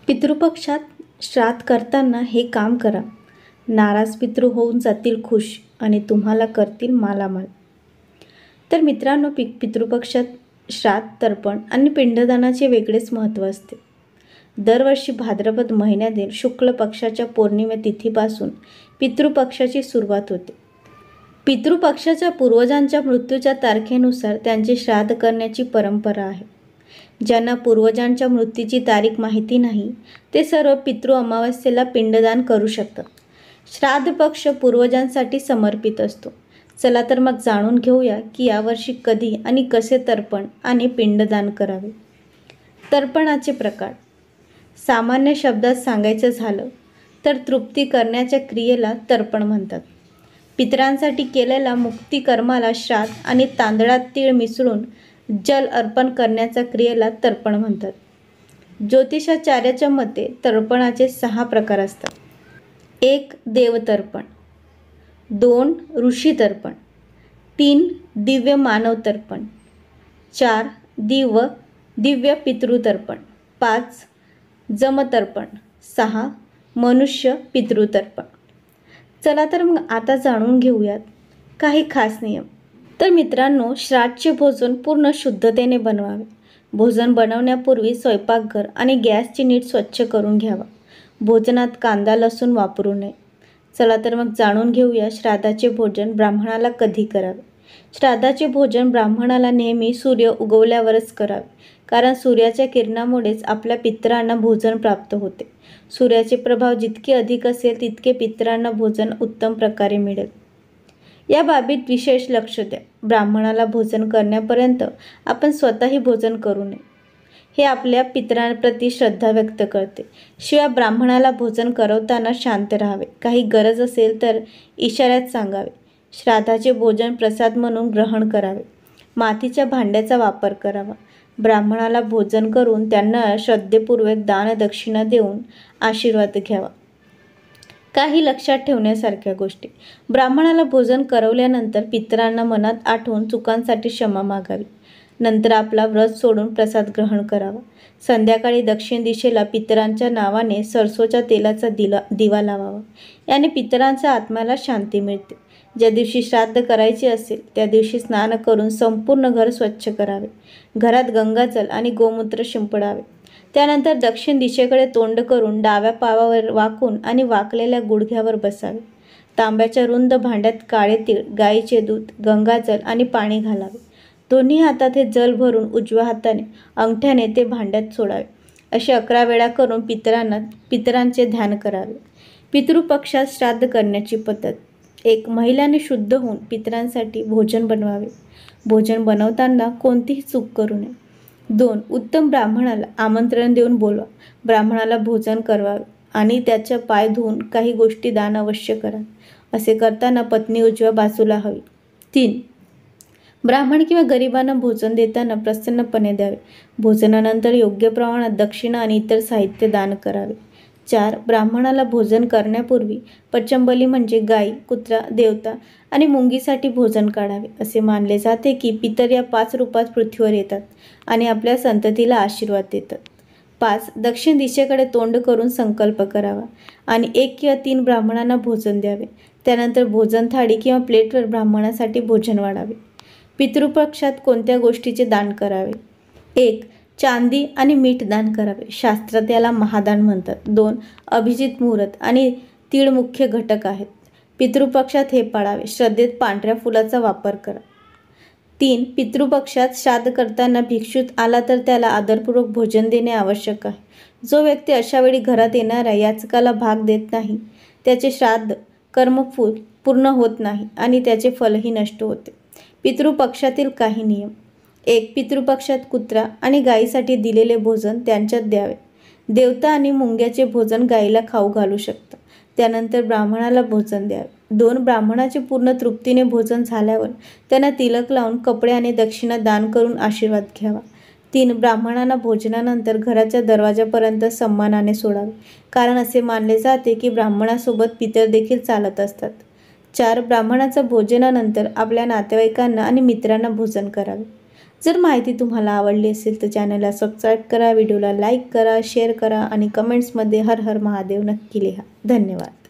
पितृपक्षात श्राद्ध करताना हे काम करा. नाराज पितृ होऊन जातील खुश आणि तुम्हाला करतील मालामाल. तर मित्रांनो, पितृपक्षात श्राद्ध, तर्पण आणि पिंडदानाचे वेगळेच महत्त्व असते. दरवर्षी भाद्रपद महिन्यातील शुक्ल पक्षाच्या पौर्णिमे तिथीपासून पितृपक्षाची सुरुवात होते. पितृपक्षाच्या पूर्वजांच्या मृत्यूच्या तारखेनुसार त्यांचे श्राद्ध करण्याची परंपरा आहे. ज्यांना पूर्वजांच्या मृत्यूची तारीख माहिती नाही ते सर्व पितृ अमावस्येला पिंडदान करू शकतात. श्राद्ध पक्ष पूर्वजांसाठी समर्पित असतो. चला तर मग जाणून घेऊया की यावर्षी कधी आणि कसे तर्पण आणि पिंडदान करावे. तर्पणाचे प्रकार. सामान्य शब्दात सांगायचं झालं तर तृप्ती करण्याच्या क्रियेला तर्पण म्हणतात. पितरांसाठी केलेल्या मुक्तिकर्माला श्राद्ध आणि तांदळात तीळ मिसळून जल अर्पण करण्याच्या क्रियेला तर्पण म्हणतात. ज्योतिषाचार्याच्या मते तर्पणाचे 6 प्रकार असतात. 1. देवतर्पण. 2. ऋषी तर्पण. 3. दिव्य मानव तर्पण. 4. दिव्य पितृतर्पण. 5. जमतर्पण. 6. मनुष्य पितृतर्पण. चला तर मग आता जाणून घेऊयात काही खास नियम. तर मित्रांनो, श्राद्धचे भोजन पूर्ण शुद्धतेने बनवावे. भोजन बनवण्यापूर्वी स्वयंपाकघर आणि गॅसची नीट स्वच्छ करून घ्यावा. भोजनात कांदा लसूण वापरू नये. चला तर मग जाणून घेऊया श्राद्धाचे भोजन ब्राह्मणाला कधी करावे. श्राद्धाचे भोजन ब्राह्मणाला नेहमी सूर्य उगवल्यावरच करावे, कारण सूर्याच्या किरणामुळेच आपल्या पितरांना भोजन प्राप्त होते. सूर्याचे प्रभाव जितके अधिक असेल तितके पितरांना भोजन उत्तम प्रकारे मिळेल. या बाबीत विशेष लक्ष द्या. ब्राह्मणाला भोजन करण्यापर्यंत आपण स्वतःही भोजन करू नये. हे आपल्या पितरांप्रती श्रद्धा व्यक्त करते. शिवाय ब्राह्मणाला भोजन करवताना शांत राहावे. काही गरज असेल तर इशाऱ्यात सांगावे. श्राद्धाचे भोजन प्रसाद म्हणून ग्रहण करावे. मातीच्या भांड्याचा वापर करावा. ब्राह्मणाला भोजन करून त्यांना श्रद्धेपूर्वक दानदक्षिणा देऊन आशीर्वाद घ्यावा. काही लक्षात ठेवण्यासारख्या गोष्टी. ब्राह्मणाला भोजन करवल्यानंतर पितरांना मनात आठवून चुकांसाठी क्षमा मागावी. नंतर आपला व्रत सोडून प्रसाद ग्रहण करावा. संध्याकाळी दक्षिण दिशेला पितरांच्या नावाने सरसोच्या तेलाचा दिवा लावावा. याने पितरांच्या आत्म्याला शांती मिळते. ज्या दिवशी श्राद्ध करायचे असेल त्या दिवशी स्नान करून संपूर्ण घर स्वच्छ करावे. घरात गंगाजल आणि गोमूत्र शिंपडावे. त्यानंतर दक्षिण दिशेकडे तोंड करून डाव्या पावावर वाकून आणि वाकलेल्या गुडघ्यावर बसावे. तांब्याच्या रुंद भांड्यात काळे तीळ, गाईचे दूध, गंगाजल आणि पाणी घालावे. दोन्ही हातात हे जल भरून उजव्या हाताने अंगठ्याने ते भांड्यात सोडावे. असे 11 वेळा करून पितरांचे ध्यान करावे. पितृपक्षात श्राद्ध करण्याची पद्धत. 1. महिलांनी शुद्ध होऊन पितरांसाठी भोजन बनवावे. भोजन बनवताना कोणतीही चूक करू नये. 2. उत्तम ब्राह्मणाला आमंत्रण देऊन बोलवा. ब्राह्मणाला भोजन करवावे आणि त्याच्या पाय धुवून काही गोष्टी दान अवश्य करा. असे करताना पत्नी उजव्या बाजूला हवी. 3. ब्राह्मण किंवा गरिबांना भोजन देताना प्रसन्नपणे द्यावे. भोजनानंतर योग्य प्रमाणात दक्षिणा आणि इतर साहित्य दान करावे. 4. ब्राह्मणाला भोजन करण्यापूर्वी पचंबली म्हणजे गाई, कुत्रा, देवता आणि मुंगीसाठी भोजन काढावे. असे मानले जाते की पितर या 5 रूपात पृथ्वीवर येतात आणि आपल्या संततीला आशीर्वाद देतात. 5. दक्षिण दिशेकडे तोंड करून संकल्प करावा आणि 1 किंवा 3 ब्राह्मणांना भोजन द्यावे. त्यानंतर भोजन थाळी किंवा प्लेटवर ब्राह्मणासाठी भोजन वाढावे. पितृपक्षात कोणत्या गोष्टीचे दान करावे. 1. चांदी आणि मीठ दान करावे. शास्त्रात याला महादान म्हणतात. 2. अभिजित मुहूर्त आणि तीळ मुख्य घटक आहेत. पितृपक्षात हे पाळावे. श्रद्धेत पांढऱ्या फुलाचा वापर करा. 3. पितृपक्षात श्राद्ध करताना भिक्षुक आला तर त्याला आदरपूर्वक भोजन देणे आवश्यक आहे. जो व्यक्ती अशा वेळी घरात येणाऱ्या याचकाला भाग देत नाही त्याचे श्राद्ध कर्म पूर्ण होत नाही आणि त्याचे फलही नष्ट होते. पितृपक्षातील काही नियम. 1. पितृपक्षात कुत्रा आणि गायीसाठी दिलेले भोजन त्यांच्यात द्यावे. देवता आणि मुंग्याचे भोजन गायीला खाऊ घालू शकता. त्यानंतर ब्राह्मणाला भोजन द्यावे. 2. ब्राह्मणाचे पूर्ण तृप्तीने भोजन झाल्यावर त्यांना तिलक लावून कपडे आणि दक्षिणा दान करून आशीर्वाद घ्यावा. 3. ब्राह्मणांना भोजनानंतर घराच्या दरवाजापर्यंत सन्मानाने सोडावे, कारण असे मानले जाते की ब्राह्मणासोबत पितर देखील चालत असतात. 4. ब्राह्मणाच्या भोजनानंतर आपल्या नातेवाईकांना आणि मित्रांना भोजन करावे. जर माहिती तुम्हाला आवडली असेल तर चॅनलला सबस्क्राईब करा, व्हिडिओला लाईक करा, शेअर करा आणि कमेंट्समध्ये हर हर महादेव नक्की लिहा. धन्यवाद.